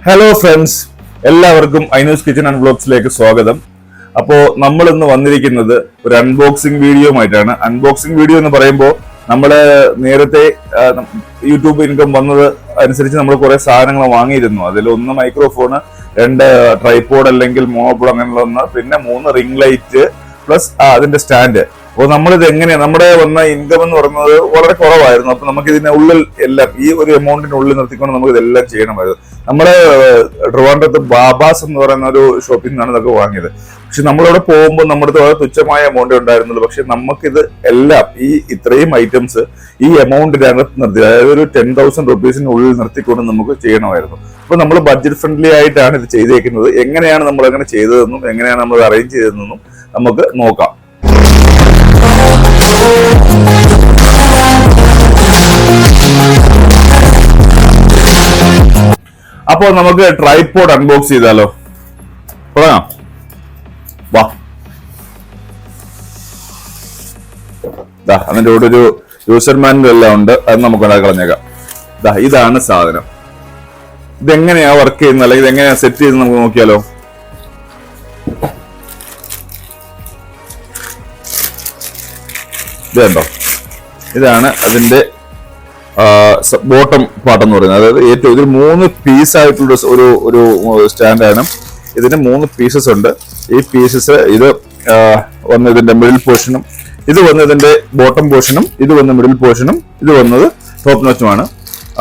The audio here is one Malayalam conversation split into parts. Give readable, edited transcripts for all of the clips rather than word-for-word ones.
ഹലോ ഫ്രണ്ട്സ്, എല്ലാവർക്കും ഐനൂസ് കിച്ചൺ ആൻഡ് വ്ലോഗ്സിലേക്ക് സ്വാഗതം. അപ്പോൾ നമ്മൾ ഇന്ന് വന്നിരിക്കുന്നത് ഒരു അൺബോക്സിംഗ് വീഡിയോയുമായിട്ടാണ്. അൺബോക്സിംഗ് വീഡിയോ എന്ന് പറയുമ്പോൾ നമ്മൾ നേരത്തെ യൂട്യൂബ് ഇൻകം വന്നത് അനുസരിച്ച് നമ്മൾ കുറെ സാധനങ്ങൾ വാങ്ങിയിരുന്നു. അതിൽ ഒന്ന് മൈക്രോഫോണ്, രണ്ട് ട്രൈപോഡ് അല്ലെങ്കിൽ മോണോപോഡ് അങ്ങനെയുള്ള ഒന്ന്, പിന്നെ 3 റിംഗ് ലൈറ്റ് പ്ലസ് അതിന്റെ സ്റ്റാൻഡ്. അപ്പോൾ നമ്മളിത് എങ്ങനെയാണ്, നമ്മുടെ വന്ന ഇൻകം എന്ന് പറയുന്നത് വളരെ കുറവായിരുന്നു. അപ്പൊ നമുക്ക് ഇതിന്റെ ഉള്ളിൽ എല്ലാം ഈ ഒരു എമൗണ്ടിനുള്ളിൽ നിർത്തിക്കൊണ്ട് നമുക്ക് ഇതെല്ലാം ചെയ്യണമായിരുന്നു. നമ്മുടെ ട്രിവാൻഡ്രത്ത് ബാബാസ് എന്ന് പറയുന്ന ഒരു ഷോപ്പിൽ നിന്നാണ് ഇതൊക്കെ വാങ്ങിയത്. പക്ഷെ നമ്മളവിടെ പോകുമ്പോൾ നമ്മുടെ അടുത്ത് വളരെ തുച്ഛമായ എമൗണ്ട് ഉണ്ടായിരുന്നുള്ളൂ. പക്ഷെ നമുക്കിത് എല്ലാം ഈ ഇത്രയും ഐറ്റംസ് ഈ എമൗണ്ടിനകത്ത് നിർത്തി, അതായത് ഒരു 10,000 റുപ്പീസിനുള്ളിൽ നിർത്തിക്കൊണ്ട് നമുക്ക് ചെയ്യണമായിരുന്നു. അപ്പൊ നമ്മൾ ബഡ്ജറ്റ് ഫ്രണ്ട്ലി ആയിട്ടാണ് ഇത് ചെയ്തേക്കുന്നത്. എങ്ങനെയാണ് നമ്മൾ അങ്ങനെ ചെയ്തതെന്നും എങ്ങനെയാണ് നമ്മൾ അറേഞ്ച് ചെയ്തതെന്നും നമുക്ക് നോക്കാം. അപ്പോൾ നമുക്ക് ട്രൈപോഡ് അൺബോക്സ് ചെയ്താലോ? തുടങ്ങാം, വാ. അതിന്റെ കൂടെ ഒരു യൂസർ മാനുവൽ എല്ലാം ഉണ്ട്, അത് നമുക്ക് കളഞ്ഞേക്കാം. ഇതാണ് സാധനം. ഇതെങ്ങനെയാ വർക്ക് ചെയ്യുന്നത് അല്ലെങ്കിൽ ഇതെങ്ങനെയാ സെറ്റ് ചെയ്യുന്നത് നമുക്ക് നോക്കിയാലോ? ഇതുണ്ടോ, ഇതാണ് അതിന്റെ ബോട്ടം പാർട്ട് എന്ന് പറയുന്നത്. അതായത് ഏറ്റവും ഇതിൽ 3 പീസ് ആയിട്ടുള്ള ഒരു സ്റ്റാൻഡാണ്. ഇതിന് 3 പീസസ് ഉണ്ട്. ഈ പീസസ് ഇത് വന്ന് ഇതിന്റെ മിഡിൽ പോർഷനും, ഇത് വന്ന് ഇതിന്റെ ബോട്ടം പോർഷനും, ഇത് വന്ന് മിഡിൽ പോർഷനും, ഇത് വന്നത് ടോപ്പ് നോച്ചുമാണ്.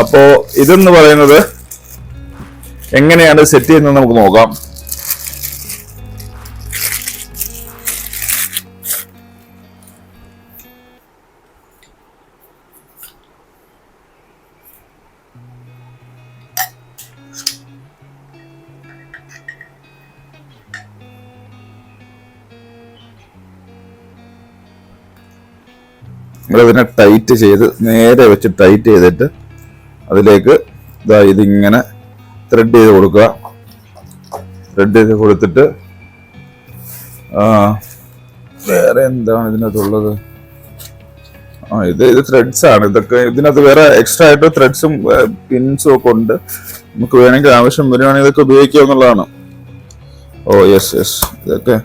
അപ്പോ ഇതെന്ന് പറയുന്നത് എങ്ങനെയാണ് സെറ്റ് ചെയ്യുന്നത് നമുക്ക് നോക്കാം. ഇതിനെ ടൈറ്റ് ചെയ്ത് നേരെ വെച്ച് ടൈറ്റ് ചെയ്തിട്ട് അതിലേക്ക് ഇതിങ്ങനെ ത്രെഡ് ചെയ്ത് കൊടുക്കുക. ത്രെഡ് ചെയ്ത് കൊടുത്തിട്ട് വേറെ എന്താണ് ഇതിനകത്തുള്ളത്? ഇത് ത്രെഡ്സ് ആണ്. ഇതൊക്കെ ഇതിനകത്ത് വേറെ എക്സ്ട്രാ ആയിട്ട് ത്രെഡ്സും പിൻസും ഒക്കെ ഉണ്ട്. നമുക്ക് വേണമെങ്കിൽ ആവശ്യം വരുവാണെങ്കിൽ ഇതൊക്കെ ഉപയോഗിക്കുക എന്നുള്ളതാണ്. യെസ് ഇതൊക്കെ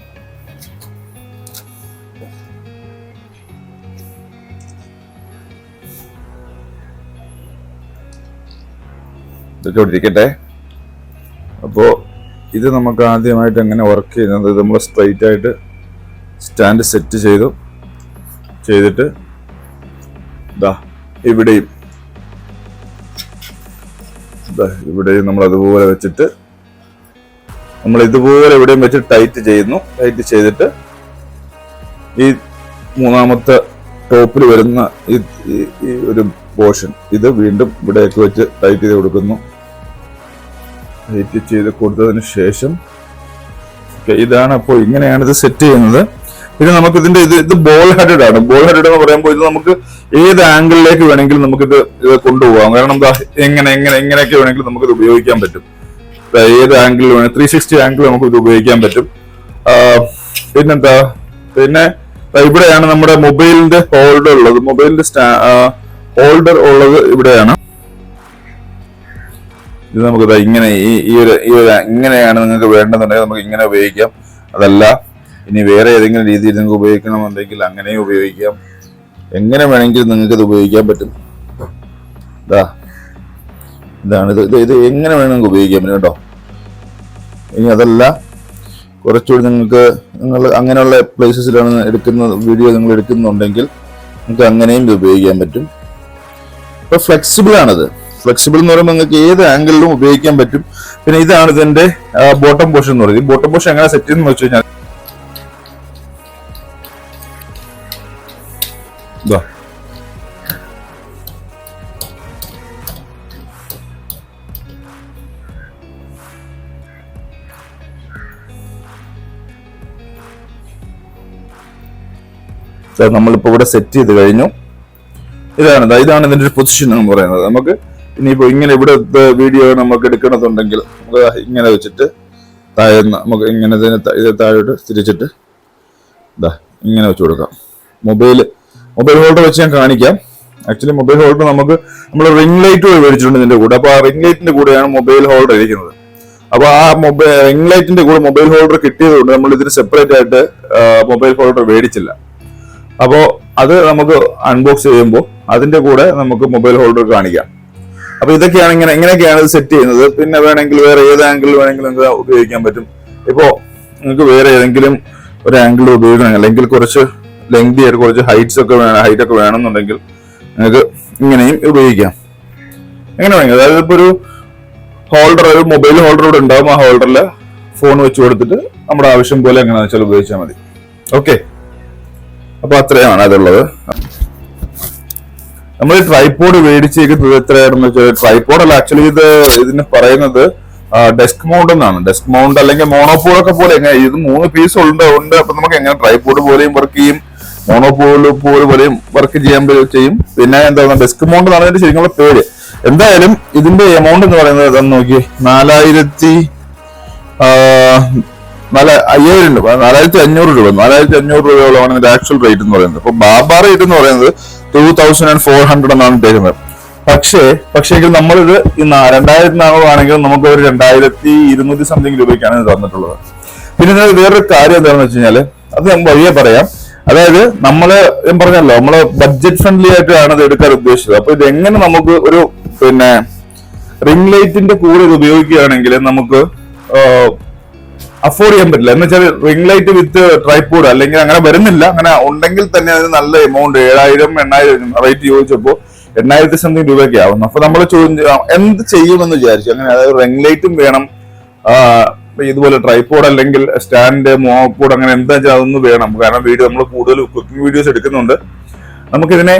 ഇരിക്കട്ടെ. അപ്പോൾ ഇത് നമുക്ക് ആദ്യമായിട്ട് എങ്ങനെ വർക്ക് ചെയ്യുന്നത്, നമ്മൾ സ്ട്രൈറ്റ് ആയിട്ട് സ്റ്റാൻഡ് സെറ്റ് ചെയ്തിട്ട് ഇവിടെയും നമ്മൾ അതുപോലെ വെച്ചിട്ട് നമ്മൾ ഇതുപോലെ ഇവിടെയും വെച്ച് ടൈറ്റ് ചെയ്യുന്നു. ടൈറ്റ് ചെയ്തിട്ട് ഈ മൂന്നാമത്തെ ടോപ്പിൽ വരുന്ന ഈ ഒരു പോർഷൻ ഇത് വീണ്ടും ഇവിടേക്ക് വെച്ച് ടൈറ്റ് ചെയ്ത് കൊടുക്കുന്നു. ടൈറ്റ് ചെയ്ത് കൊടുത്തതിന് ശേഷം ഇതാണ്. അപ്പോൾ ഇങ്ങനെയാണ് ഇത് സെറ്റ് ചെയ്യുന്നത്. പിന്നെ നമുക്ക് ഇത് ബോൾ ഹെഡഡ് ആണ്. ബോൾ ഹെഡഡ് എന്ന് പറയുമ്പോൾ ഇത് നമുക്ക് ഏത് ആംഗിളിലേക്ക് വേണമെങ്കിലും നമുക്കിത് കൊണ്ടുപോകാം. കാരണം എങ്ങനെയൊക്കെ വേണമെങ്കിലും നമുക്കിത് ഉപയോഗിക്കാൻ പറ്റും. ഏത് ആംഗിളിൽ വേണം, 360 ആംഗിൾ നമുക്ക് ഇത് ഉപയോഗിക്കാൻ പറ്റും. പിന്നെ ഇവിടെയാണ് നമ്മുടെ മൊബൈലിന്റെ ഹോൾഡർ ഉള്ളത്. മൊബൈലിന്റെ ഹോൾഡർ ഉള്ളത് ഇവിടെയാണ്. ഇത് നമുക്ക് ഇങ്ങനെ ഇങ്ങനെയാണ് നിങ്ങൾക്ക് വേണ്ടെന്നുണ്ടെങ്കിൽ നമുക്ക് ഇങ്ങനെ ഉപയോഗിക്കാം. അതല്ല ഇനി വേറെ ഏതെങ്കിലും രീതിയിൽ നിങ്ങൾക്ക് ഉപയോഗിക്കണമെന്നുണ്ടെങ്കിൽ അങ്ങനെയും ഉപയോഗിക്കാം. എങ്ങനെ വേണമെങ്കിലും നിങ്ങൾക്ക് ഇത് ഉപയോഗിക്കാൻ പറ്റും. ഇതാണ് ഇത് എങ്ങനെ വേണമെങ്കിൽ ഉപയോഗിക്കാൻ പറ്റും കേട്ടോ. ഇനി അതല്ല കുറച്ചുകൂടി നിങ്ങൾ അങ്ങനെയുള്ള പ്ലേസസിലാണ് വീഡിയോ നിങ്ങൾ എടുക്കുന്നുണ്ടെങ്കിൽ നിങ്ങൾക്ക് അങ്ങനെയും ഇത് ഉപയോഗിക്കാൻ പറ്റും. ഇപ്പൊ ഫ്ലെക്സിബിൾ ആണത്. ഫ്ലെക്സിബിൾ എന്ന് പറയുമ്പോൾ നിങ്ങൾക്ക് ഏത് ആംഗിളിലും ഉപയോഗിക്കാൻ പറ്റും. പിന്നെ ഇതാണ് ഇതിന്റെ ബോട്ടം പോർഷൻ എന്ന് പറയുന്നത്. ഈ ബോട്ടം പോർഷൻ എങ്ങനെ സെറ്റ് ചെയ്യുന്ന വെച്ച് കഴിഞ്ഞാൽ നമ്മളിപ്പോ ഇവിടെ സെറ്റ് ചെയ്ത് കഴിഞ്ഞു. ഇതാണ് ഇതിന്റെ ഒരു പൊസിഷൻ എന്ന് പറയുന്നത്. നമുക്ക് ഇനിയിപ്പോ ഇങ്ങനെ ഇവിടെ വീഡിയോ നമുക്ക് എടുക്കണമെന്നുണ്ടെങ്കിൽ നമുക്ക് ഇങ്ങനെ വെച്ചിട്ട് താഴെ നമുക്ക് ഇങ്ങനെ ഇത് താഴോട്ട് തിരിച്ചിട്ട് ഇങ്ങനെ വെച്ച് കൊടുക്കാം. മൊബൈൽ ഹോൾഡർ വെച്ച് ഞാൻ കാണിക്കാം. ആക്ച്വലി മൊബൈൽ ഹോൾഡർ നമ്മൾ റിംഗ് ലൈറ്റ് മേടിച്ചിട്ടുണ്ട് ഇതിന്റെ കൂടെ. അപ്പൊ ആ റിംഗ് ലൈറ്റിന്റെ കൂടെയാണ് മൊബൈൽ ഹോൾഡർ ഇരിക്കുന്നത്. അപ്പൊ ആ റിംഗ് ലൈറ്റിന്റെ കൂടെ മൊബൈൽ ഹോൾഡർ കിട്ടിയതുകൊണ്ട് നമ്മൾ ഇതിന് സെപ്പറേറ്റ് ആയിട്ട് മൊബൈൽ ഹോൾഡർ മേടിച്ചില്ല. അപ്പോ അത് നമുക്ക് അൺബോക്സ് ചെയ്യുമ്പോൾ അതിന്റെ കൂടെ നമുക്ക് മൊബൈൽ ഹോൾഡർ കാണിക്കാം. അപ്പൊ ഇതൊക്കെയാണ് എങ്ങനെയൊക്കെയാണ് ഇത് സെറ്റ് ചെയ്യുന്നത്. പിന്നെ വേണമെങ്കിൽ വേറെ ഏത് ആംഗിൾ വേണമെങ്കിലും നിങ്ങൾക്ക് ഉപയോഗിക്കാൻ പറ്റും. ഇപ്പോ നിങ്ങൾക്ക് വേറെ ഏതെങ്കിലും ഒരു ആംഗിൾ ഉപയോഗിക്കണം, അല്ലെങ്കിൽ കുറച്ച് ലെങ്തി ആയിട്ട് കുറച്ച് ഹൈറ്റ് ഒക്കെ വേണമെന്നുണ്ടെങ്കിൽ നിങ്ങൾക്ക് ഇങ്ങനെയും ഉപയോഗിക്കാം. എങ്ങനെ വേണമെങ്കിൽ, അതായത് ഇപ്പൊ ഒരു ഹോൾഡർ, ഒരു മൊബൈൽ ഹോൾഡർ ഇവിടെ ഉണ്ടാവും. ആ ഹോൾഡറിൽ ഫോൺ വെച്ച് കൊടുത്തിട്ട് നമ്മുടെ ആവശ്യം പോലെ എങ്ങനെയാണെന്ന് വെച്ചാൽ ഉപയോഗിച്ചാൽ മതി. ഓക്കെ, അപ്പൊ അത്രയാണ് അതുള്ളത്. നമ്മൾ ട്രൈപോഡ് മേടിച്ചേക്കുന്നത് എത്രയാണെന്ന് വെച്ചാൽ, ട്രൈപോഡ് അല്ല ആക്ച്വലി ഇതിന് പറയുന്നത് ഡെസ്ക് മൗണ്ട് എന്നാണ്. ഡെസ്ക് മൗണ്ട് അല്ലെങ്കിൽ മോണോപോഡ് ഒക്കെ പോലെ ഇത് 3 പീസ് ഉണ്ട്. അപ്പൊ നമുക്ക് എങ്ങനെ ട്രൈപോഡ് പോലെയും വർക്ക് ചെയ്യും, മോണോപോഡ് പോലെയും വർക്ക് ചെയ്യും. പിന്നെ എന്താ ഡെസ്ക് മൗണ്ട് എന്നാണ് ഇതിന്റെ ശരിക്കുള്ള പേര്. എന്തായാലും ഇതിന്റെ എമൗണ്ട് എന്ന് പറയുന്നത് ഇതെന്ന് നോക്കി 4,500 രൂപ, 4,500 രൂപ, 4,500 രൂപയോളമാണ് ഇതിന്റെ ആക്ച്വൽ റേറ്റ് എന്ന് പറയുന്നത്. അപ്പൊ ബാബാ റേറ്റ് എന്ന് പറയുന്നത് 2,400 എന്നാണ് ഇട്ടേക്കുന്നത്. പക്ഷേ നമ്മളിത് 2,400 ആണെങ്കിൽ നമുക്ക് ഒരു 2,200 സംതിങ് രൂപയ്ക്കാണ് ഇത് തന്നിട്ടുള്ളത്. പിന്നെ വേറൊരു കാര്യം എന്താണെന്ന് വെച്ച് കഴിഞ്ഞാല്, അത് ഞാൻ വഴിയെ പറയാം. അതായത് ഞാൻ പറഞ്ഞല്ലോ, നമ്മള് ബഡ്ജറ്റ് ഫ്രണ്ട്ലി ആയിട്ടാണ് ഇത് എടുക്കാൻ ഉദ്ദേശിച്ചത്. അപ്പൊ ഇത് എങ്ങനെ നമുക്ക് ഒരു റിംഗ് ലൈറ്റിന്റെ കൂടെ ഇത് ഉപയോഗിക്കുകയാണെങ്കിൽ നമുക്ക് അഫോർഡ് ചെയ്യാൻ പറ്റില്ല. എന്ന് വെച്ചാൽ റിംഗ് ലൈറ്റ് വിത്ത് ട്രൈപോഡ് അല്ലെങ്കിൽ അങ്ങനെ വരുന്നില്ല. അങ്ങനെ ഉണ്ടെങ്കിൽ തന്നെ അതിന് നല്ല എമൗണ്ട് 7,000-8,000 റേറ്റ് ചോദിച്ചപ്പോ 8,000 സംതിങ് രൂപയൊക്കെ ആവുന്നു. അപ്പൊ നമ്മൾ എന്ത് ചെയ്യുമെന്ന് വിചാരിച്ചു. അങ്ങനെ അതായത് റിംഗ് ലൈറ്റും വേണം, ഇതുപോലെ ട്രൈപോഡ് അല്ലെങ്കിൽ സ്റ്റാൻഡ്, മോപ്പോഡ്, അങ്ങനെ എന്താ വെച്ചാൽ അതൊന്നും വേണം. കാരണം നമ്മൾ കൂടുതൽ കുക്കിംഗ് വീഡിയോസ് എടുക്കുന്നുണ്ട്. നമുക്കിതിനെ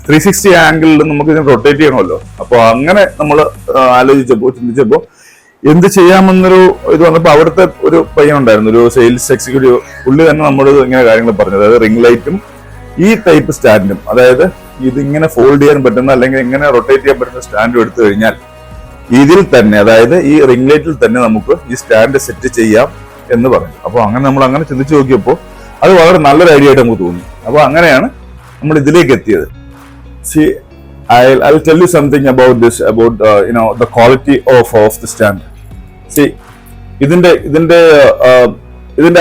360 ആംഗിളിൽ നമുക്കിതിനെ റൊട്ടേറ്റ് ചെയ്യണമല്ലോ. അപ്പൊ അങ്ങനെ നമ്മൾ ചിന്തിച്ചപ്പോ എന്ത് ചെയ്യാമെന്നൊരു ഇത് വന്നപ്പോ അവിടുത്തെ ഒരു പയ്യനുണ്ടായിരുന്നു, ഒരു സെയിൽസ് എക്സിക്യൂട്ടീവ്. പുള്ളി തന്നെ നമ്മളോട് ഇങ്ങനെ കാര്യങ്ങൾ പറഞ്ഞു. അതായത് റിംഗ് ലൈറ്റും ഈ ടൈപ്പ് സ്റ്റാൻഡും, അതായത് ഇതിങ്ങനെ ഫോൾഡ് ചെയ്യാൻ പറ്റുന്ന അല്ലെങ്കിൽ ഇങ്ങനെ റൊട്ടേറ്റ് ചെയ്യാൻ പറ്റുന്ന സ്റ്റാൻഡും എടുത്തു കഴിഞ്ഞാൽ ഇതിൽ തന്നെ, അതായത് ഈ റിംഗ് ലൈറ്റിൽ തന്നെ നമുക്ക് ഈ സ്റ്റാൻഡ് സെറ്റ് ചെയ്യാം എന്ന് പറഞ്ഞു. അപ്പൊ അങ്ങനെ നമ്മൾ അങ്ങനെ ചിന്തിച്ചു നോക്കിയപ്പോൾ അത് വളരെ നല്ലൊരു ഐഡിയ ആയിട്ട് നമുക്ക് തോന്നി. അപ്പൊ അങ്ങനെയാണ് നമ്മൾ ഇതിലേക്ക് എത്തിയത്. I'll tell you something about this, about the quality of the stand. See, ഇതിന്റെ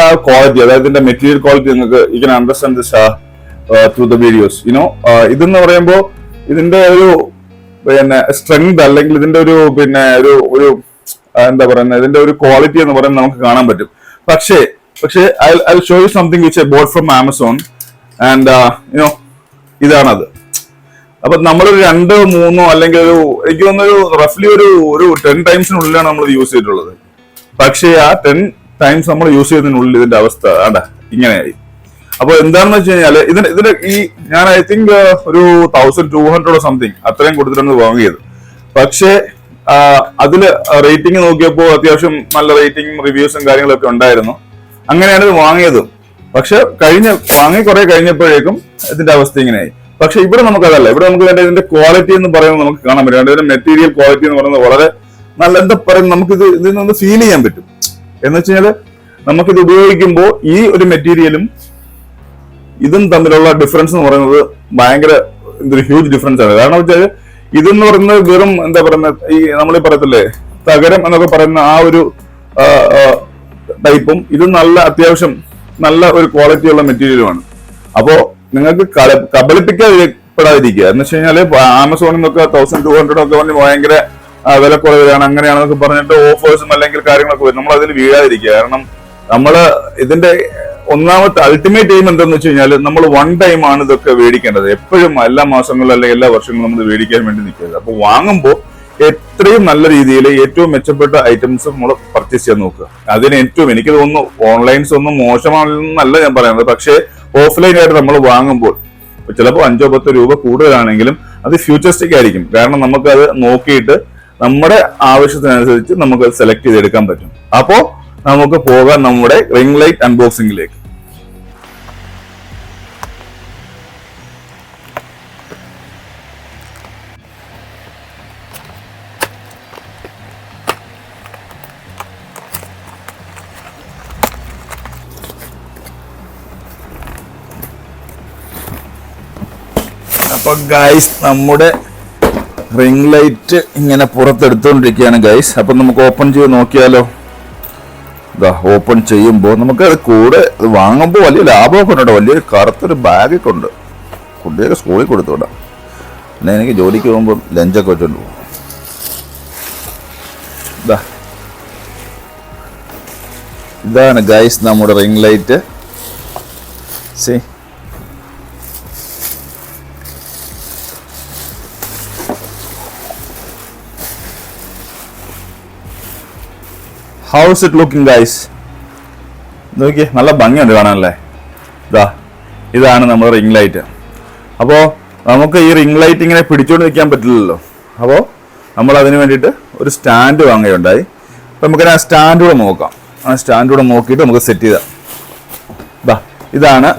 ആ ക്വാളിറ്റി, അതായത് ഇതിന്റെ മെറ്റീരിയൽ ക്വാളിറ്റി നിങ്ങൾക്ക് you can understand this through the videos. ഇതെന്ന് പറയുമ്പോൾ ഇതിന്റെ ഒരു സ്ട്രെങ്ത് അല്ലെങ്കിൽ ഇതിന്റെ ഒരു എന്താ പറയുന്നത്, ഇതിന്റെ ഒരു ക്വാളിറ്റി എന്ന് പറയുന്നത് നമുക്ക് കാണാൻ പറ്റും. പക്ഷേ I'll show you something which I bought from Amazon and ഇതാണത്. അപ്പൊ നമ്മളൊരു 2-3 അല്ലെങ്കിൽ എനിക്ക് തോന്നുന്നൊരു റഫ്ലി ഒരു 10 ടൈംസിനുള്ളിലാണ് നമ്മൾ യൂസ് ചെയ്തിട്ടുള്ളത്. പക്ഷേ ആ 10 ടൈംസ് നമ്മൾ യൂസ് ചെയ്തതിനുള്ളിൽ ഇതിന്റെ അവസ്ഥ ഇങ്ങനെയായി. അപ്പൊ എന്താണെന്ന് വെച്ച് കഴിഞ്ഞാല് ഇതിന്റെ ഞാൻ ഐ തിങ്ക് ഒരു 1,200 സംതിങ് അത്രയും കൊടുത്തിട്ടാണ് വാങ്ങിയത്. പക്ഷേ അതില് റേറ്റിംഗ് നോക്കിയപ്പോ അത്യാവശ്യം നല്ല റേറ്റിംഗും റിവ്യൂസും കാര്യങ്ങളൊക്കെ ഉണ്ടായിരുന്നു. അങ്ങനെയാണ് ഇത് വാങ്ങിയത്. പക്ഷെ വാങ്ങി കുറെ കഴിഞ്ഞപ്പോഴേക്കും ഇതിന്റെ അവസ്ഥ ഇങ്ങനെയായി. പക്ഷെ ഇവിടെ നമുക്കതല്ല. ഇവിടെ നമുക്ക് ഇതിന്റെ ക്വാളിറ്റി എന്ന് പറയുന്നത് നമുക്ക് കാണാൻ പറ്റും. ഇതിന്റെ മെറ്റീരിയൽ ക്വാളിറ്റി എന്ന് പറയുന്നത് വളരെ നല്ല, എന്താ പറയുന്നത്, നമുക്കിത് ഇതിൽ നിന്ന് ഫീൽ ചെയ്യാൻ പറ്റും. എന്ന് വെച്ച് കഴിഞ്ഞാല് നമുക്കിത് ഉപയോഗിക്കുമ്പോൾ ഈ ഒരു മെറ്റീരിയലും ഇതും തമ്മിലുള്ള ഡിഫറൻസ് എന്ന് പറയുന്നത് ഭയങ്കര ഹ്യൂജ് ഡിഫറൻസ് ആണ്. കാരണം വെച്ചാൽ ഇതെന്ന് പറയുന്നത് വെറും എന്താ പറയുന്നത്, നമ്മൾ പറയത്തില്ലേ തകരം എന്നൊക്കെ പറയുന്ന ആ ഒരു ടൈപ്പും ഇത് അത്യാവശ്യം നല്ല ഒരു ക്വാളിറ്റിയുള്ള മെറ്റീരിയലുമാണ്. അപ്പോ നിങ്ങൾക്ക് കബളിപ്പിക്കാതിരിക്കുക. എന്ന് വെച്ച് കഴിഞ്ഞാല് ആമസോണിൽ നിന്നൊക്കെ 1,200 ഒക്കെ പറഞ്ഞ് ഭയങ്കര വില കുറവിലാണ്, അങ്ങനെയാണെന്നൊക്കെ പറഞ്ഞിട്ട് ഓഫേഴ്സും അല്ലെങ്കിൽ കാര്യങ്ങളൊക്കെ വരും. നമ്മൾ അതിൽ വീഴാതിരിക്കുക. കാരണം നമ്മള് ഇതിന്റെ ഒന്നാമത്തെ അൾട്ടിമേറ്റ് എയിം എന്താണെന്ന് വെച്ച് കഴിഞ്ഞാൽ നമ്മൾ 1 ടൈം ആണ് ഇതൊക്കെ മേടിക്കേണ്ടത്. എപ്പോഴും എല്ലാ മാസങ്ങളിലും അല്ലെങ്കിൽ എല്ലാ വർഷങ്ങളും നമ്മൾ മേടിക്കാൻ വേണ്ടി നിൽക്കരുത്. അപ്പൊ വാങ്ങുമ്പോൾ എത്രയും നല്ല രീതിയിൽ ഏറ്റവും മെച്ചപ്പെട്ട ഐറ്റംസ് നമ്മൾ പർച്ചേസ് ചെയ്യാൻ നോക്കുക. എനിക്ക് തോന്നുന്നു ഓൺലൈൻസ് ഒന്നും മോശമാണെന്നല്ല ഞാൻ പറയുന്നത്. പക്ഷേ ഓഫ്ലൈൻ ആയിട്ട് നമ്മൾ വാങ്ങുമ്പോൾ ചിലപ്പോൾ 5-10 രൂപ കൂടുതലാണെങ്കിലും അത് ഫ്യൂച്ചറിസ്റ്റിക് ആയിരിക്കും. കാരണം നമുക്ക് അത് നോക്കിയിട്ട് നമ്മുടെ ആവശ്യത്തിനനുസരിച്ച് നമുക്ക് സെലക്ട് ചെയ്തെടുക്കാൻ പറ്റും. അപ്പോ നമുക്ക് പോകാം നമ്മുടെ റിംഗ് ലൈറ്റ് അൺബോക്സിംഗിലേക്ക്. അപ്പൊ ഗൈസ്, നമ്മുടെ റിംഗ് ലൈറ്റ് ഇങ്ങനെ പുറത്തെടുത്തുകൊണ്ടിരിക്കുകയാണ് ഗൈസ്. അപ്പം നമുക്ക് ഓപ്പൺ ചെയ്ത് നോക്കിയാലോ. ഇതാ ഓപ്പൺ ചെയ്യുമ്പോൾ നമുക്ക് അത് കൂടെ അത് വാങ്ങുമ്പോൾ വലിയ ലാഭമൊക്കെ ഉണ്ട്. വലിയൊരു കറുത്തൊരു ബാഗൊക്കെ ഉണ്ട്. കുട്ടിയൊക്കെ സ്കൂളിൽ കൊടുത്തുവിടാം. പിന്നെ എനിക്ക് ജോലിക്ക് പോകുമ്പോൾ ലഞ്ചൊക്കെ വെച്ചോണ്ട് പോകും. ഇതാണ് ഗൈസ് നമ്മുടെ ring light. C house it looking guys? നോക്കിയേ, നല്ല ഭംഗിയുണ്ട് കാണാനല്ലേ. ഇതാണ് നമ്മുടെ റിംഗ് ലൈറ്റ്. അപ്പോൾ നമുക്ക് ഈ റിംഗ് ലൈറ്റ് ഇങ്ങനെ പിടിച്ചുകൊണ്ട് നിൽക്കാൻ പറ്റില്ലല്ലോ. അപ്പോൾ നമ്മൾ അതിന് വേണ്ടിയിട്ട് ഒരു സ്റ്റാൻഡ് വാങ്ങുകയുണ്ടായി. അപ്പോൾ നമുക്കതിന് ആ സ്റ്റാൻഡ് കൂടെ നോക്കാം. ആ സ്റ്റാൻഡ് കൂടെ നോക്കിയിട്ട് നമുക്ക് സെറ്റ് ചെയ്താൽ ഇതാണ്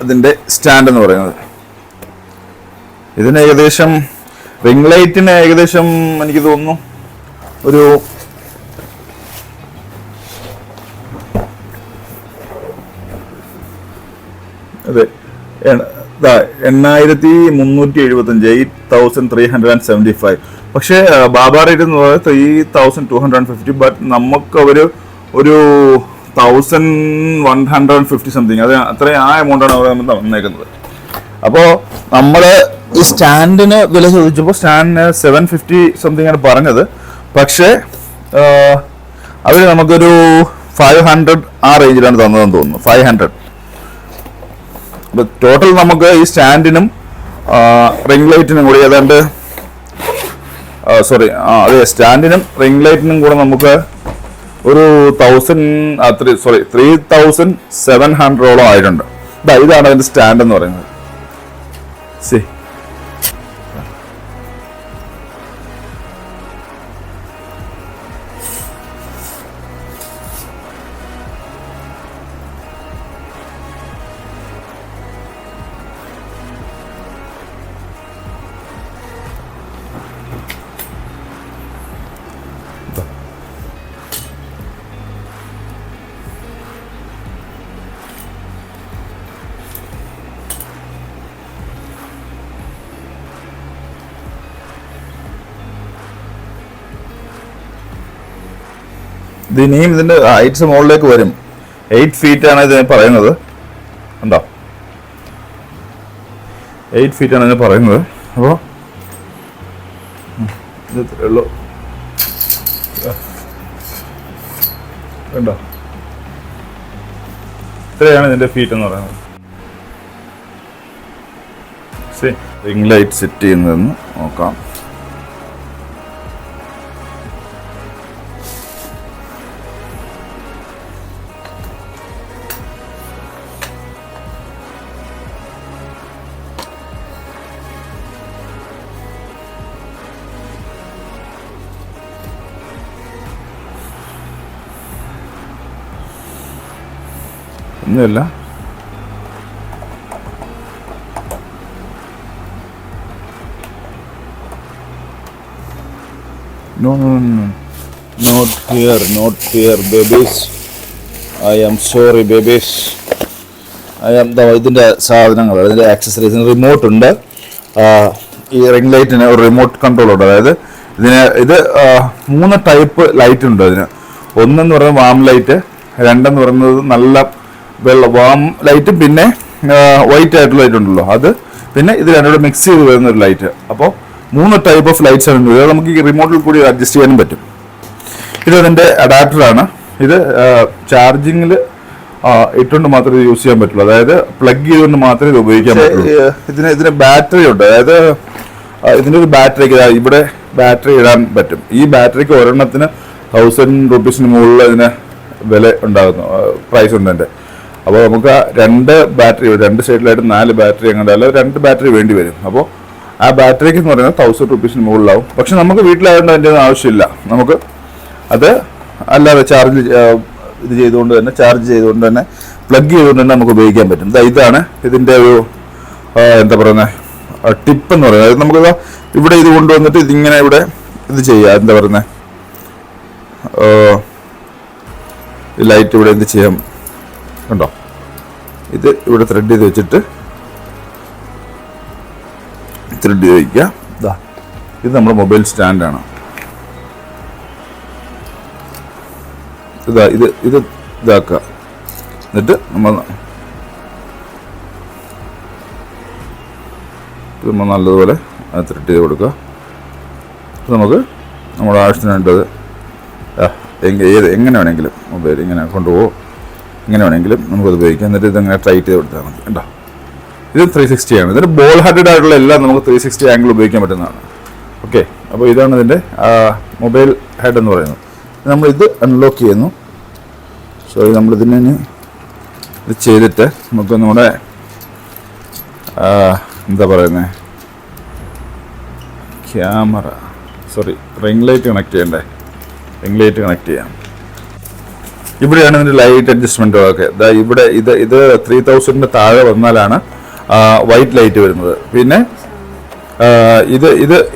ഇതിൻ്റെ സ്റ്റാൻഡ് എന്ന് പറയുന്നത്. ഇതിന് ഏകദേശം റിംഗ് ലൈറ്റിന് ഏകദേശം എനിക്ക് തോന്നുന്നു ഒരു അതെ 8375, 8375. പക്ഷേ ബാബ റേറ്റ് എന്ന് പറയുന്നത് 3250. ബട്ട് നമുക്ക് ഒരു 1150 സംതിങ്, അത് അത്രയും ആ എമൗണ്ടാണ് അവർ വന്നേക്കുന്നത്. അപ്പോൾ നമ്മൾ ഈ സ്റ്റാൻഡിന് വില ചോദിച്ചപ്പോൾ സ്റ്റാൻഡിന് 750 സംതിങ് ആണ് പറഞ്ഞത്. പക്ഷേ അവർ നമുക്കൊരു 500 ആ റേഞ്ചിലാണ് തന്നതെന്ന് തോന്നുന്നു. 500. ടോട്ടൽ നമുക്ക് ഈ സ്റ്റാൻഡിനും റിംഗ് ലൈറ്റിനും കൂടി ഏതാണ്ട് സ്റ്റാൻഡിനും റിംഗ് ലൈറ്റിനും കൂടെ നമുക്ക് ഒരു 3700 ആയിട്ടുണ്ട്. ഇതാണ് അതിന്റെ സ്റ്റാൻഡ് എന്ന് പറയുന്നത്. ഇനിയും ഇതിന്റെ ഹൈറ്റ്സ് മുകളിലേക്ക് വരും. 8 feet ആണ് ഇത് പറയുന്നത്. ഉണ്ടോ? 8 feet ആണ് ഇതിന് പറയുന്നത്. അപ്പോൾ ഇത് ഇത്രയേ ഉള്ളൂ. ഉണ്ടോ? ഇത്രയാണ് ഇതിന്റെ ഫീറ്റ് എന്ന് പറയുന്നത്. റിംഗ് ലൈറ്റ് സെറ്റ് ചെയ്യുന്നതെന്ന് നോക്കാം. ഒന്നുമില്ല, not here babies. I am sorry babies. ഇതിന്റെ സാധനങ്ങൾ, ഇതിന്റെ ആക്സസറീസ്, റിമോട്ട് ഉണ്ട്. ഈ റിംഗ് ലൈറ്റിന് ഒരു റിമോട്ട് കൺട്രോൾ ഉണ്ട്. അതായത് ഇത് 3 ടൈപ്പ് ലൈറ്റ് ഉണ്ട് അതിന്. ഒന്നെന്ന് പറയുന്നത് വാം ലൈറ്റ്, രണ്ടെന്ന് പറയുന്നത് നല്ല വാം ലൈറ്റും പിന്നെ വൈറ്റ് ആയിട്ടുള്ള ലൈറ്റ് ഉണ്ടല്ലോ അത്, പിന്നെ ഇത് രണ്ടുകൂടെ മിക്സ് ചെയ്ത് വരുന്ന ഒരു ലൈറ്റ്. അപ്പോൾ 3 ടൈപ്പ് ഓഫ് ലൈറ്റ്സ് ആണ്. ഇത് നമുക്ക് ഈ റിമോട്ടിൽ കൂടി അഡ്ജസ്റ്റ് ചെയ്യാനും പറ്റും. ഇത് അതിന്റെ അഡാപ്റ്ററാണ്. ഇത് ചാർജിങ്ങിൽ ഇട്ടുകൊണ്ട് മാത്രമേ ഇത് യൂസ് ചെയ്യാൻ പറ്റുള്ളൂ. അതായത് പ്ലഗ് ചെയ്തുകൊണ്ട് മാത്രമേ ഇത് ഉപയോഗിക്കാൻ പറ്റുള്ളൂ. ഇതിന് ബാറ്ററി ഉണ്ട്. അതായത് ഇതിന്റെ ഒരു ബാറ്ററിക്ക് ഇവിടെ ബാറ്ററി ഇടാൻ പറ്റും. ഈ ബാറ്ററിക്ക് ഒരെണ്ണത്തിന് 1000 rupees മുകളിൽ ഇതിന് വില ഉണ്ടാകുന്നു, പ്രൈസ് ഉണ്ട് എൻ്റെ. അപ്പോൾ നമുക്ക് 2 ബാറ്ററി, 2 സൈഡിലായിട്ട് 4 ബാറ്ററി അങ്ങനെ അല്ല 2 ബാറ്ററി വേണ്ടി വരും. അപ്പോൾ ആ ബാറ്ററിക്ക് എന്ന് പറയുന്നത് 1000 rupees മുകളിലാവും. പക്ഷെ നമുക്ക് വീട്ടിലായതുകൊണ്ട് അതിൻ്റെ ഒന്നും ആവശ്യമില്ല. നമുക്ക് അത് അല്ലാതെ ചാർജ് ചെയ്തുകൊണ്ട് തന്നെ പ്ലഗ് ചെയ്തുകൊണ്ട് തന്നെ നമുക്ക് ഉപയോഗിക്കാൻ പറ്റും. ഇതാണ് ഇതിൻ്റെ ഒരു എന്താ പറയുന്നത് ടിപ്പ് എന്ന് പറയുന്നത്. അതായത് നമുക്ക് ഇവിടെ ഇത് കൊണ്ടുവന്നിട്ട് ഇതിങ്ങനെ ഇവിടെ ഇത് ചെയ്യാം. എന്താ പറയുന്നത് ലൈറ്റ് ഇവിടെ എന്ത് ചെയ്യാം കണ്ടോ, ഇത് ഇവിടെ ത്രെഡ് ചെയ്ത് വെച്ചിട്ട് ത്രെഡ് ചെയ്ത് വയ്ക്കുക. ഇത് നമ്മുടെ മൊബൈൽ സ്റ്റാൻഡാണ്. ഇത് ഇതാക്കുക. എന്നിട്ട് നമ്മൾ നല്ലതുപോലെ ത്രെഡ് ചെയ്ത് കൊടുക്കുക. നമുക്ക് നമ്മുടെ ആവശ്യത്തിന് വേണ്ടത് എങ്ങനെ വേണമെങ്കിലും മൊബൈൽ ഇങ്ങനെ കൊണ്ടുപോകും, ഇങ്ങനെ വേണമെങ്കിലും നമുക്കത് ഉപയോഗിക്കാം. എന്നിട്ട് ഇതങ്ങനെ ടൈറ്റ് ചെയ്ത് കൊടുത്താൽ മതി. കേട്ടോ, ഇത് 360 ആണ്. ഇതിന് ബോൾ ഹെഡഡ് ആയിട്ടുള്ള എല്ലാം നമുക്ക് 360 ആംഗിൾ ഉപയോഗിക്കാൻ പറ്റുന്നതാണ്. ഓക്കെ, അപ്പോൾ ഇതാണ് ഇതിൻ്റെ മൊബൈൽ ഹെഡ് എന്ന് പറയുന്നത്. നമ്മൾ ഇത് അൺലോക്ക് ചെയ്യുന്നു. സോ നമ്മളിതിനെ ഇത് ചെയ്തിട്ട് നമുക്ക് നമ്മുടെ എന്താ പറയുന്നത്, റിംഗ് ലൈറ്റ് കണക്ട് ചെയ്യണ്ടേ. റിംഗ് ലൈറ്റ് കണക്ട് ചെയ്യാം. ഇവിടെയാണ് ഇതിൻ്റെ ലൈറ്റ് അഡ്ജസ്റ്റ്മെൻറ്റുകളൊക്കെ. ഇവിടെ ഇത് 3000 താഴെ വന്നാലാണ് വൈറ്റ് ലൈറ്റ് വരുന്നത്. പിന്നെ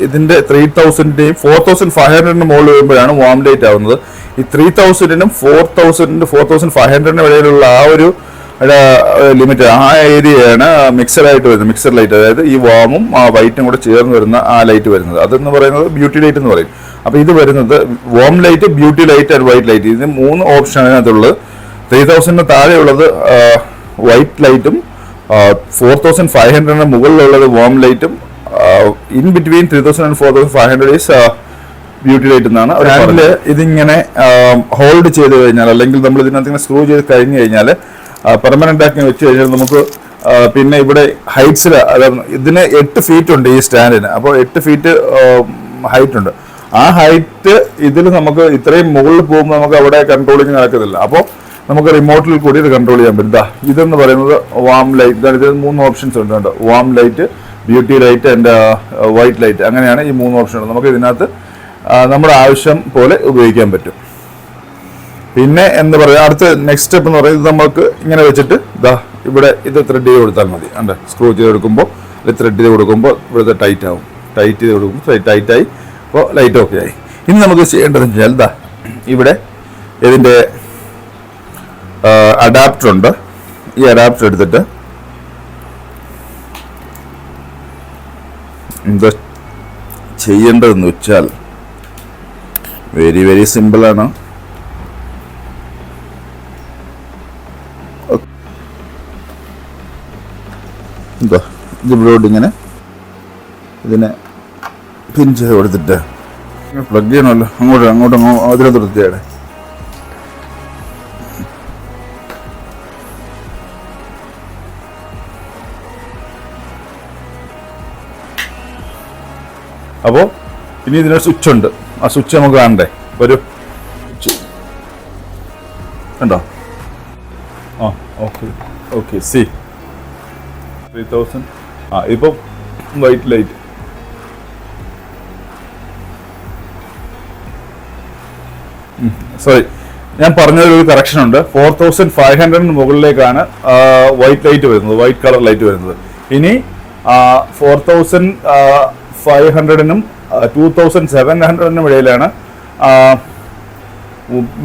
ഇതിൻ്റെ 3000-ൻ്റെയും 4500-ന് മുകളിൽ വരുമ്പോഴാണ് വാം ലൈറ്റ് ആവുന്നത്. ഈ 3000-നും 4500-നും ഇടയിലുള്ള ആ ഒരു ലിമിറ്റ്, ആ ഏരിയയാണ് മിക്സഡായിട്ട് വരുന്നത്. മിക്സഡ് ലൈറ്റ്, അതായത് ഈ വാമും ആ വൈറ്റും കൂടെ ചേർന്ന് വരുന്ന ആ ലൈറ്റ് വരുന്നത്. അതെന്ന് പറയുന്നത് ബ്യൂട്ടി ലൈറ്റ് എന്ന് പറയും. അപ്പോൾ ഇത് വരുന്നത് warm light, beauty light and white light. ഇതിന് 3 ഓപ്ഷനാണ് അതിനകത്തുള്ളത്. 3000-ന് താഴെയുള്ളത് വൈറ്റ് ലൈറ്റും, 4500-ന് മുകളിലുള്ളത് വാം ലൈറ്റും, in between 3000 and 4500 is beauty light എന്നാണ്. അതിൽ ഇതിങ്ങനെ ഹോൾഡ് ചെയ്ത് കഴിഞ്ഞാൽ, അല്ലെങ്കിൽ നമ്മൾ ഇതിനകത്ത് ഇങ്ങനെ സ്ക്രൂ ചെയ്ത് കഴിഞ്ഞ് കഴിഞ്ഞാൽ, പെർമനന്റ് ആക്കി വെച്ച് കഴിഞ്ഞാൽ നമുക്ക് പിന്നെ ഇവിടെ ഹൈറ്റ്സിൽ, അതായത് ഇതിന് 8 ഫീറ്റ് ഉണ്ട് ഈ സ്റ്റാൻഡിന്. അപ്പോൾ 8 ഫീറ്റ് ഹൈറ്റ് ഉണ്ട്. ആ ഹൈറ്റ് ഇതിൽ നമുക്ക് ഇത്രയും മുകളിൽ പോകുമ്പോൾ നമുക്ക് അവിടെ കൺട്രോളിങ് നടക്കുന്നില്ല. അപ്പോൾ നമുക്ക് റിമോട്ടിൽ കൂടി ഇത് കൺട്രോൾ ചെയ്യാൻ പറ്റും. ഇതെന്ന് പറയുന്നത് വാം ലൈറ്റ്. ഇതിന് 3 ഓപ്ഷൻസ് ഉണ്ട്. Warm light, beauty light and white light. അങ്ങനെയാണ് ഈ 3 ഓപ്ഷൻ. നമുക്ക് ഇതിനകത്ത് നമ്മുടെ ആവശ്യം പോലെ ഉപയോഗിക്കാൻ പറ്റും. പിന്നെ എന്താ പറയുക, അടുത്ത നെക്സ്റ്റ് സ്റ്റെപ്പ് എന്ന് പറയുന്നത് നമുക്ക് ഇങ്ങനെ വെച്ചിട്ട് ഇവിടെ ഇത് ത്രെഡ് ചെയ്ത് കൊടുത്താൽ മതി. ഉണ്ട്, സ്ക്രൂ ചെയ്ത് കൊടുക്കുമ്പോൾ ഇത് ത്രെഡ് ചെയ്ത് കൊടുക്കുമ്പോൾ ഇവിടുത്തെ ടൈറ്റ് ആവും. ടൈറ്റ് ചെയ്ത് കൊടുക്കുമ്പോൾ ടൈറ്റായി. അപ്പോൾ ലൈറ്റ് ഓക്കെ ആയി. ഇനി നമുക്ക് ചെയ്യേണ്ടതെന്ന് വെച്ചാൽ ഇവിടെ ഇതിൻ്റെ അഡാപ്റ്റർ ഉണ്ട്. ഈ അഡാപ്റ്റർ എടുത്തിട്ട് എന്താ ചെയ്യേണ്ടതെന്ന് വെച്ചാൽ വെരി വെരി സിമ്പിളാണ്. എന്താ ഇതിവിടോട്ട് ഇങ്ങനെ ഇതിനെ പിൻ ചെയ്ത് കൊടുത്തിട്ട് പ്ലഗ് ചെയ്യണമല്ലോ. അങ്ങോട്ടും അതിനകത്ത് വൃത്തിയാണ്. അപ്പോൾ ഇനി ഇതിനൊരു സ്വിച്ച് ഉണ്ട്. ആ സ്വിച്ച് നമുക്ക് കാണണ്ടേ? ഒരു ഉണ്ടോ? ആ, ഓക്കെ സി 3000. ഇപ്പം വൈറ്റ് ലൈറ്റ്. സോറി, ഞാൻ പറഞ്ഞതൊരു കറക്ഷൻ ഉണ്ട്. 4500-ന് മുകളിലേക്കാണ് വൈറ്റ് ലൈറ്റ് വരുന്നത്, വൈറ്റ് കളർ ലൈറ്റ് വരുന്നത്. ഇനി 4500-നും 2700-നും ഇടയിലാണ്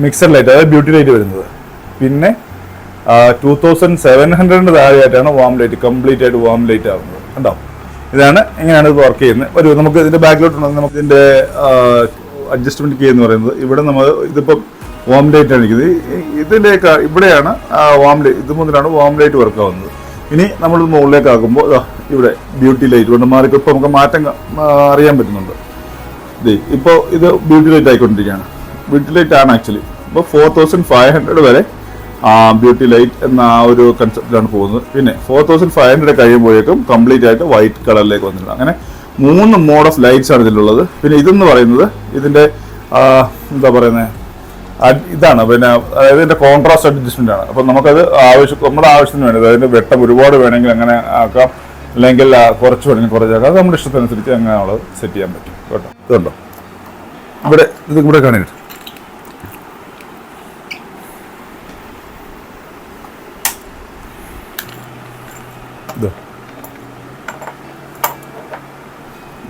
മിക്സഡ് ലൈറ്റ്, അതായത് ബ്യൂട്ടി ലൈറ്റ് വരുന്നത്. പിന്നെ 2700-ന് താഴെയായിട്ടാണ് വാം ലൈറ്റ്, കംപ്ലീറ്റ് ആയിട്ട് വാം ലൈറ്റ് ആവുന്നത്. കണ്ടോ? ഇതാണ്, എങ്ങനെയാണ് ഇത് വർക്ക് ചെയ്യുന്നത്. നമുക്ക് ഇതിന്റെ ബാക്കിലോട്ടുണ്ടെങ്കിൽ നമുക്ക് ഇതിന്റെ അഡ്ജസ്റ്റ്മെന്റ് കീ എന്ന് പറയുന്നത് ഇവിടെ നമ്മൾ ഇതിപ്പം വാം ലൈറ്റ് ആണ് ഇരിക്കുന്നത്. ഇതിലേക്ക് ഇവിടെയാണ് വാം ലൈറ്റ്, ഇത് മുതലാണ് വാം ലൈറ്റ് വർക്ക് ആവുന്നത്. ഇനി നമ്മൾ മുകളിലേക്ക് ആക്കുമ്പോൾ ഇവിടെ ബ്യൂട്ടി ലൈറ്റ് കൊണ്ട് മാറി. ഇപ്പോൾ നമുക്ക് മാറ്റം അറിയാൻ പറ്റുന്നുണ്ട്. ഇപ്പോൾ ഇത് ബ്യൂട്ടി ലൈറ്റ് ആയിക്കൊണ്ടിരിക്കുകയാണ്. ബ്യൂട്ടി ലൈറ്റ് ആണ് ആക്ച്വലി. ഇപ്പോൾ 4500 വരെ ബ്യൂട്ടി ലൈറ്റ് എന്ന ആ ഒരു കൺസെപ്റ്റിലാണ് പോകുന്നത്. പിന്നെ 4500 കഴിയുമ്പോഴേക്കും കംപ്ലീറ്റ് ആയിട്ട് വൈറ്റ് കളറിലേക്ക് വന്നിട്ടുണ്ട്. അങ്ങനെ 3 മോഡ് ഓഫ് ലൈറ്റ്സ് ആണ് ഇതിലുള്ളത്. പിന്നെ ഇതെന്ന് പറയുന്നത് ഇതിന്റെ എന്താ പറയുന്നത്, ഇതാണ്. പിന്നെ അതായത് ഇതിന്റെ കോൺട്രാസ്റ്റ് അഡ്ജസ്റ്റ്മെന്റ് ആണ്. അപ്പം നമുക്കത് നമ്മുടെ ആവശ്യത്തിന് വേണ്ടി, അതിന്റെ വെട്ടം ഒരുപാട് വേണമെങ്കിൽ അങ്ങനെ ആക്കാം, അല്ലെങ്കിൽ കുറച്ച് വേണമെങ്കിൽ കുറച്ചാക്കാം. അത് നമ്മുടെ ഇഷ്ടത്തിനനുസരിച്ച് അങ്ങനെ നമ്മൾ സെറ്റ് ചെയ്യാൻ പറ്റും. കേട്ടോ, ഇതുണ്ടോ ഇവിടെ കാണിട്ട്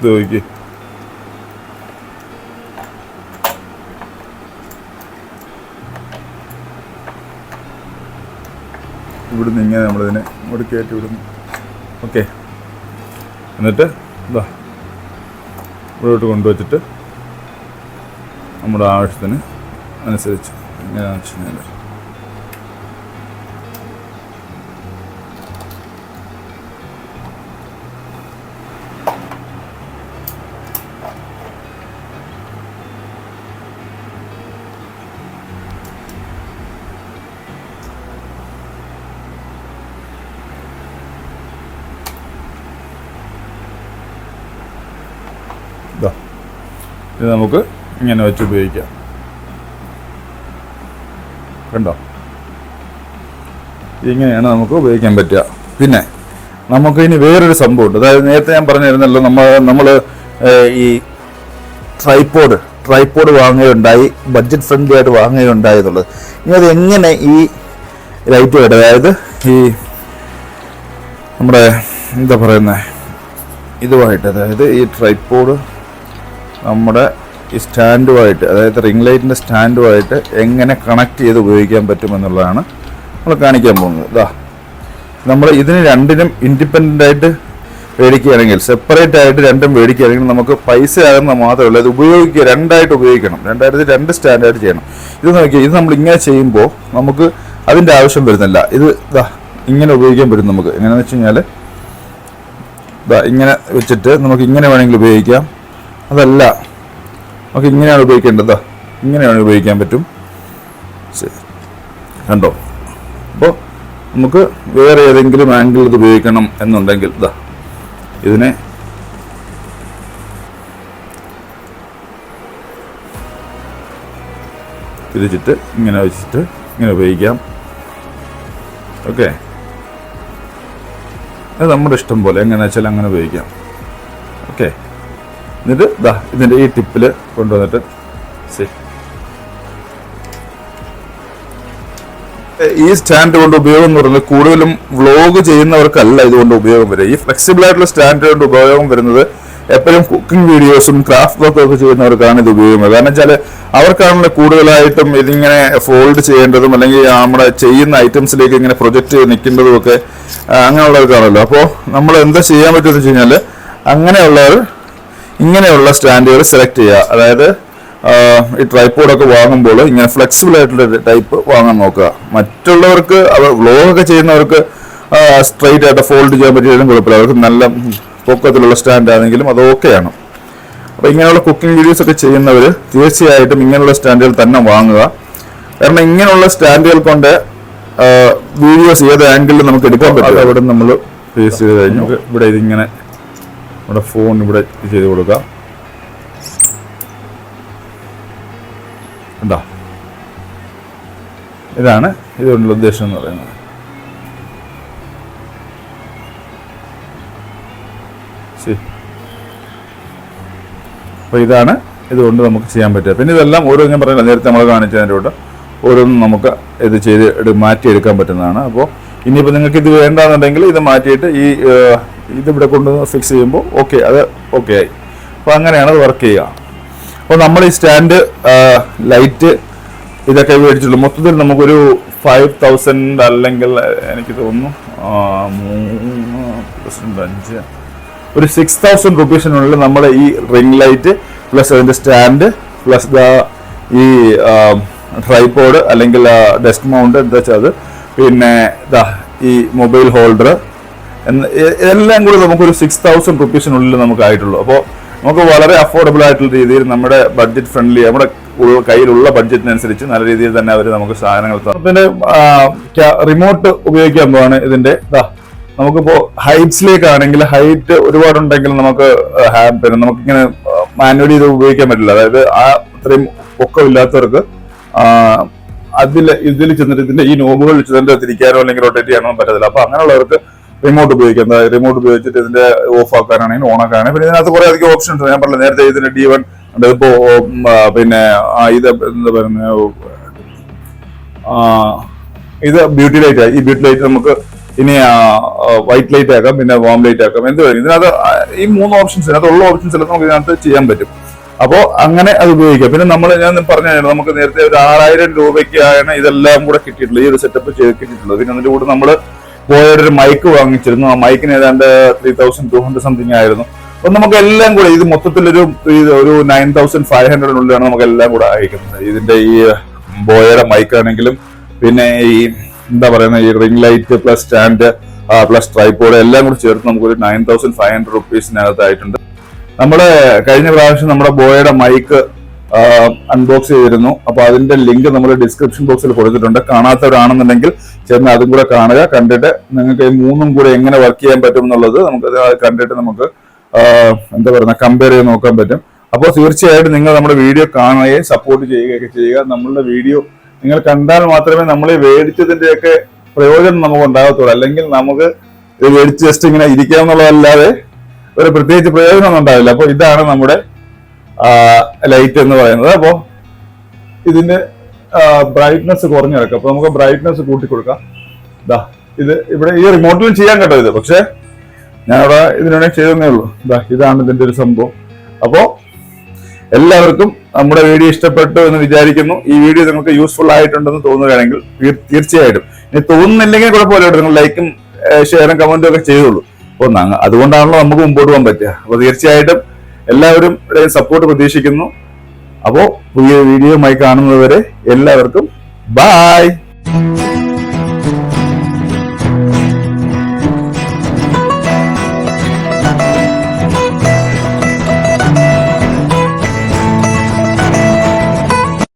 നോക്കി. ഇവിടുന്ന് ഇങ്ങനെ നമ്മളിതിനെ ഇങ്ങോട്ട് കയറ്റി വിടുന്നു. ഓക്കെ, എന്നിട്ട് ഇവിടോട്ട് കൊണ്ടുവച്ചിട്ട് നമ്മുടെ ആവശ്യത്തിന് അനുസരിച്ച് എങ്ങനെയാണെന്ന് വെച്ച് കഴിഞ്ഞാൽ ഇത് നമുക്ക് ഇങ്ങനെ വെച്ച് ഉപയോഗിക്കാം. കണ്ടോ, ഇങ്ങനെയാണ് നമുക്ക് ഉപയോഗിക്കാൻ പറ്റുക. പിന്നെ നമുക്ക് ഇനി വേറൊരു സംഭവമുണ്ട്. അതായത് നേരത്തെ ഞാൻ പറഞ്ഞിരുന്നല്ലോ, നമ്മൾ ഈ ട്രൈപോഡ് വാങ്ങുകയുണ്ടായി, ബഡ്ജറ്റ് ഫ്രണ്ട്ലി ആയിട്ട് വാങ്ങുകയുണ്ടായി എന്നുള്ളത്. ഇനി അത് എങ്ങനെ ഈ ലൈറ്റുമായിട്ട്, അതായത് ഈ നമ്മുടെ എന്താ പറയുന്നത് ഇതുമായിട്ട്, അതായത് ഈ ട്രൈപോഡ് നമ്മുടെ ഈ സ്റ്റാൻഡുമായിട്ട്, അതായത് റിംഗ് ലൈറ്റിൻ്റെ സ്റ്റാൻഡുമായിട്ട് എങ്ങനെ കണക്ട് ചെയ്ത് ഉപയോഗിക്കാൻ പറ്റുമെന്നുള്ളതാണ് നമ്മൾ കാണിക്കാൻ പോകുന്നത്. ഇതാ, നമ്മൾ ഇതിന് രണ്ടിനും ഇൻഡിപെൻഡൻ്റ് ആയിട്ട് മേടിക്കുകയാണെങ്കിൽ, സെപ്പറേറ്റ് ആയിട്ട് രണ്ടും മേടിക്കുകയാണെങ്കിൽ നമുക്ക് പൈസ ആകുന്ന മാത്രമേ ഉള്ളൂ. ഇത് ഉപയോഗിക്കുക, രണ്ടായിട്ട് ഉപയോഗിക്കണം, രണ്ട് സ്റ്റാൻഡായിട്ട് ചെയ്യണം. ഇത് നോക്കിയാൽ ഇത് നമ്മൾ ഇങ്ങനെ ചെയ്യുമ്പോൾ നമുക്ക് അതിൻ്റെ ആവശ്യം വരുന്നില്ല. ഇത് ഇതാ ഇങ്ങനെ ഉപയോഗിക്കാൻ പറ്റും നമുക്ക്. എങ്ങനെയാണെന്ന് വെച്ച് കഴിഞ്ഞാൽ ഇതാ ഇങ്ങനെ വെച്ചിട്ട് നമുക്ക് ഇങ്ങനെ വേണമെങ്കിൽ ഉപയോഗിക്കാം. അതല്ല, നമുക്ക് ഇങ്ങനെയാണ് ഉപയോഗിക്കേണ്ടത്, ഇങ്ങനെയാണ് ഉപയോഗിക്കാൻ പറ്റും. ശരി, കണ്ടോ. അപ്പോൾ നമുക്ക് വേറെ ഏതെങ്കിലും ആംഗിൾ ഇത് ഉപയോഗിക്കണം എന്നുണ്ടെങ്കിൽ ഇതാ ഇതിനെ തിരിച്ചിട്ട് ഇങ്ങനെ വെച്ചിട്ട് ഇങ്ങനെ ഉപയോഗിക്കാം. ഓക്കെ, അത് നമ്മുടെ ഇഷ്ടം പോലെ എങ്ങനെയാ വെച്ചാൽ അങ്ങനെ ഉപയോഗിക്കാം. ഓക്കെ, എന്നിട്ട് ഇതാ ഇതിൻ്റെ ഈ ടിപ്പിൽ കൊണ്ടുവന്നിട്ട് ഈ സ്റ്റാൻഡ് കൊണ്ട് ഉപയോഗം എന്ന് പറയുന്നത് കൂടുതലും വ്ളോഗ് ചെയ്യുന്നവർക്കല്ല ഇതുകൊണ്ട് ഉപയോഗം വരിക. ഈ ഫ്ലെക്സിബിൾ ആയിട്ടുള്ള സ്റ്റാൻഡ് കൊണ്ട് ഉപയോഗം വരുന്നത് എപ്പോഴും കുക്കിംഗ് വീഡിയോസും ക്രാഫ്റ്റ് വർക്കും ഒക്കെ ചെയ്യുന്നവർക്കാണ് ഇത് ഉപയോഗം. കാരണം വെച്ചാൽ അവർക്കാണല്ലോ കൂടുതലായിട്ടും ഇതിങ്ങനെ ഫോൾഡ് ചെയ്യേണ്ടതും അല്ലെങ്കിൽ നമ്മുടെ ചെയ്യുന്ന ഐറ്റംസിലേക്ക് ഇങ്ങനെ പ്രൊജക്റ്റ് ചെയ്ത് നിൽക്കേണ്ടതും ഒക്കെ അങ്ങനെയുള്ളവർക്കാണല്ലോ. അപ്പോൾ നമ്മൾ എന്താ ചെയ്യാൻ പറ്റുമെന്ന് വെച്ച് കഴിഞ്ഞാൽ അങ്ങനെയുള്ളവർ ഇങ്ങനെയുള്ള സ്റ്റാൻഡുകൾ സെലക്ട് ചെയ്യുക. അതായത് ഈ ട്രൈപോഡൊക്കെ വാങ്ങുമ്പോൾ ഇങ്ങനെ ഫ്ലെക്സിബിൾ ആയിട്ടുള്ള ടൈപ്പ് വാങ്ങാൻ നോക്കുക. മറ്റുള്ളവർക്ക് അവർ വ്ളോഗൊക്കെ ചെയ്യുന്നവർക്ക് സ്ട്രൈറ്റ് ആയിട്ട് ഫോൾഡ് ചെയ്യാൻ പറ്റിയാലും കുഴപ്പമില്ല, അവർക്ക് നല്ല പൊക്കത്തിലുള്ള സ്റ്റാൻഡ് ആണെങ്കിലും അത് ഓക്കെയാണ്. അപ്പോൾ ഇങ്ങനെയുള്ള കുക്കിംഗ് വീഡിയോസ് ഒക്കെ ചെയ്യുന്നവർ തീർച്ചയായിട്ടും ഇങ്ങനെയുള്ള സ്റ്റാൻഡുകൾ തന്നെ വാങ്ങുക. കാരണം ഇങ്ങനെയുള്ള സ്റ്റാൻഡുകൾ കൊണ്ട് വീഡിയോസ് ഏത് ആംഗിളിൽ നമുക്ക് എടുക്കാൻ പറ്റും. അവിടെ നമ്മൾ ഫേസ് ചെയ്ത് കഴിഞ്ഞു ഇവിടെ ഇതിങ്ങനെ നമ്മുടെ ഫോൺ ഇവിടെ ചെയ്ത് കൊടുക്കാം. ഉണ്ടോ, ഇതാണ് ഇതുകൊണ്ടുള്ള ഉദ്ദേശം എന്ന് പറയുന്നത്. ശരി, അപ്പോൾ ഇതാണ് ഇതുകൊണ്ട് നമുക്ക് ചെയ്യാൻ പറ്റുക. പിന്നെ ഇതെല്ലാം ഓരോ ഞാൻ പറഞ്ഞില്ല നേരത്തെ നമ്മൾ കാണിച്ചതിൻ്റെ കൂടെ ഓരോന്നും നമുക്ക് ഇത് ചെയ്ത് മാറ്റിയെടുക്കാൻ പറ്റുന്നതാണ്. അപ്പോൾ ഇനിയിപ്പോൾ നിങ്ങൾക്ക് ഇത് വേണ്ടാന്നുണ്ടെങ്കിൽ ഇത് മാറ്റിയിട്ട് ഈ ഇതിവിടെ കൊണ്ടുവന്ന് ഫിക്സ് ചെയ്യുമ്പോൾ ഓക്കെ, അത് ഓക്കെ ആയി. അപ്പോൾ അങ്ങനെയാണ് അത് വർക്ക് ചെയ്യുക. അപ്പോൾ നമ്മൾ ഈ സ്റ്റാൻഡ് ലൈറ്റ് ഇതൊക്കെ മേടിച്ചുള്ളൂ. മൊത്തത്തിൽ നമുക്കൊരു 5000 അല്ലെങ്കിൽ എനിക്ക് തോന്നുന്നു 3+5 ഒരു 6000 റുപ്പീസിനുള്ളിൽ നമ്മൾ ഈ റിംഗ് ലൈറ്റ് പ്ലസ് അതിൻ്റെ സ്റ്റാൻഡ് പ്ലസ് ഈ ട്രൈപോഡ് അല്ലെങ്കിൽ ഡെസ്ക് മൗണ്ട് എന്താ വെച്ചാൽ അത്, പിന്നെ ഈ മൊബൈൽ ഹോൾഡർ എല്ലാം കൂടി നമുക്കൊരു 6000 റുപ്പീസിനുള്ളിൽ നമുക്ക് ആയിട്ടുള്ളൂ. അപ്പോൾ നമുക്ക് വളരെ അഫോർഡബിൾ ആയിട്ടുള്ള രീതിയിൽ നമ്മുടെ ബഡ്ജറ്റ് ഫ്രണ്ട്ലി, നമ്മുടെ കയ്യിലുള്ള ബഡ്ജറ്റിനനുസരിച്ച് നല്ല രീതിയിൽ തന്നെ അവർ നമുക്ക് സാധനങ്ങൾ തരും. പിന്നെ റിമോട്ട് ഉപയോഗിക്കാൻ പോവാണ് ഇതിന്റെ. നമുക്കിപ്പോൾ ഹൈറ്റ്സിലേക്കാണെങ്കിൽ ഹൈറ്റ് ഒരുപാടുണ്ടെങ്കിൽ നമുക്ക് പിന്നെ നമുക്കിങ്ങനെ മാനുവലി ഇത് ഉപയോഗിക്കാൻ പറ്റില്ല. അതായത് അത്രയും പൊക്കമില്ലാത്തവർക്ക് ഇതിൽ ചെന്നിട്ട് ഇതിന്റെ ഈ നോബുകൾ ചെന്നിട്ട് തിരിക്കാനോ അല്ലെങ്കിൽ റൊട്ടേറ്റ് ചെയ്യാനോ പറ്റത്തില്ല. അപ്പൊ അങ്ങനെയുള്ളവർക്ക് റിമോട്ട് ഉപയോഗിക്കാം. റിമോട്ട് ഉപയോഗിച്ചിട്ട് ഇതിന്റെ ഓഫ് ആക്കാനാണെങ്കിൽ ഓൺ ആക്കാനാണെങ്കിൽ പിന്നെ ഇതിനകത്ത് കുറെ അധികം ഓപ്ഷൻസ് ഉണ്ട്. ഞാൻ പറഞ്ഞ നേരത്തെ ഇതിന്റെ D1 ഉണ്ട്. ഇപ്പോ പിന്നെ ഇത് എന്താ പറയുന്നത്, ഇത് ബ്യൂട്ടി ലൈറ്റ്. ഈ ബ്യൂട്ടി ലൈറ്റ് നമുക്ക് ഇനി വൈറ്റ് ലൈറ്റ് ആക്കാം, പിന്നെ വാം ലൈറ്റ് ആക്കാം, എന്ത് വരും ഇതിനകത്ത്. ഈ 3 ഓപ്ഷൻസ് ഇതിനകത്തുള്ള ഓപ്ഷൻസ് എല്ലാം നമുക്ക് ഇതിനകത്ത് ചെയ്യാൻ പറ്റും. അപ്പോൾ അങ്ങനെ അത് ഉപയോഗിക്കാം. പിന്നെ ഞാൻ പറഞ്ഞു നമുക്ക് നേരത്തെ ഒരു 6000 രൂപയ്ക്കാണ് ഇതെല്ലാം കൂടെ കിട്ടിയിട്ടുള്ളത്, ഈ ഒരു സെറ്റപ്പ് ചെയ്ത് കിട്ടിയിട്ടുള്ളത്. പിന്നെ അതിന്റെ കൂടെ നമ്മൾ പോയൊരു മൈക്ക് വാങ്ങിച്ചിരുന്നു. ആ മൈക്കിന് ഏതാണ്ട് 3200 സംതിങ് ആയിരുന്നു. അപ്പൊ നമുക്ക് എല്ലാം കൂടെ ഇത് മൊത്തത്തിലൊരു 9500 നമുക്ക് എല്ലാം കൂടെ അയക്കുന്നത്. ഇതിന്റെ ഈ ബോയയുടെ മൈക്ക് ആണെങ്കിലും പിന്നെ ഈ എന്താ പറയുന്ന ഈ ring light plus stand plus tripod എല്ലാം കൂടി ചേർത്ത് നമുക്കൊരു 9500 റുപ്പീസിനകത്തായിട്ടുണ്ട്. നമ്മള് കഴിഞ്ഞ പ്രാവശ്യം നമ്മുടെ ബോയയുടെ മൈക്ക് അൺബോക്സ് ചെയ്തിരുന്നു. അപ്പൊ അതിന്റെ ലിങ്ക് നമ്മൾ ഡിസ്ക്രിപ്ഷൻ ബോക്സിൽ കൊടുത്തിട്ടുണ്ട്. കാണാത്തവരാണെന്നുണ്ടെങ്കിൽ ചെന്ന് അതും കൂടെ കാണുക. കണ്ടിട്ട് നിങ്ങൾക്ക് ഈ മൂന്നും കൂടെ എങ്ങനെ വർക്ക് ചെയ്യാൻ പറ്റും എന്നുള്ളത് നമുക്ക് കണ്ടിട്ട് നമുക്ക് എന്താ പറയുക കമ്പയർ ചെയ്ത് നോക്കാൻ പറ്റും. അപ്പോൾ തീർച്ചയായിട്ടും നിങ്ങൾ നമ്മുടെ വീഡിയോ കാണുകയും സപ്പോർട്ട് ചെയ്യുകയൊക്കെ ചെയ്യുക. നമ്മളുടെ വീഡിയോ നിങ്ങൾ കണ്ടാൽ മാത്രമേ നമ്മൾ ഈ മേടിച്ചതിന്റെയൊക്കെ പ്രയോജനം നമുക്ക് ഉണ്ടാകത്തുള്ളൂ. അല്ലെങ്കിൽ നമുക്ക് ഇത് മേടിച്ച് ജസ്റ്റ് ഇങ്ങനെ ഇരിക്കാന്നുള്ളതല്ലാതെ ഒരു പ്രത്യേകിച്ച് പ്രയോജനം ഉണ്ടാവില്ല. അപ്പൊ ഇതാണ് നമ്മുടെ ലൈറ്റ് എന്ന് പറയുന്നത്. അപ്പോ ഇതിന്റെ ബ്രൈറ്റ്നസ് കുറഞ്ഞു കിടക്കും. അപ്പൊ നമുക്ക് ബ്രൈറ്റ്നസ് കൂട്ടി കൊടുക്കാം. ഇത് ഇവിടെ ഈ റിമോട്ടിലും ചെയ്യാൻ കേട്ടോ ഇത്, പക്ഷെ ഞാനിവിടെ ഇതിനുവേണ്ടി ചെയ്തേ ഉള്ളൂ. ഇതാണ് ഇതിന്റെ ഒരു സംഭവം. അപ്പോ എല്ലാവർക്കും നമ്മുടെ വീഡിയോ ഇഷ്ടപ്പെട്ടു എന്ന് വിചാരിക്കുന്നു. ഈ വീഡിയോ നിങ്ങൾക്ക് യൂസ്ഫുൾ ആയിട്ടുണ്ടെന്ന് തോന്നുകയാണെങ്കിൽ തീർച്ചയായിട്ടും, ഇനി തോന്നുന്നില്ലെങ്കിൽ കുഴപ്പമില്ല, നിങ്ങൾ ലൈക്കും ഷെയറും കമന്റും ഒക്കെ ചെയ്തോളൂ. അപ്പൊ അതുകൊണ്ടാണല്ലോ നമുക്ക് മുമ്പോട്ട് പോകാൻ പറ്റുക. അപ്പൊ തീർച്ചയായിട്ടും എല്ലാവരും സപ്പോർട്ട് പ്രതീക്ഷിക്കുന്നു. അപ്പോ പുതിയ വീഡിയോയുമായി കാണുന്നതുവരെ എല്ലാവർക്കും ബൈ.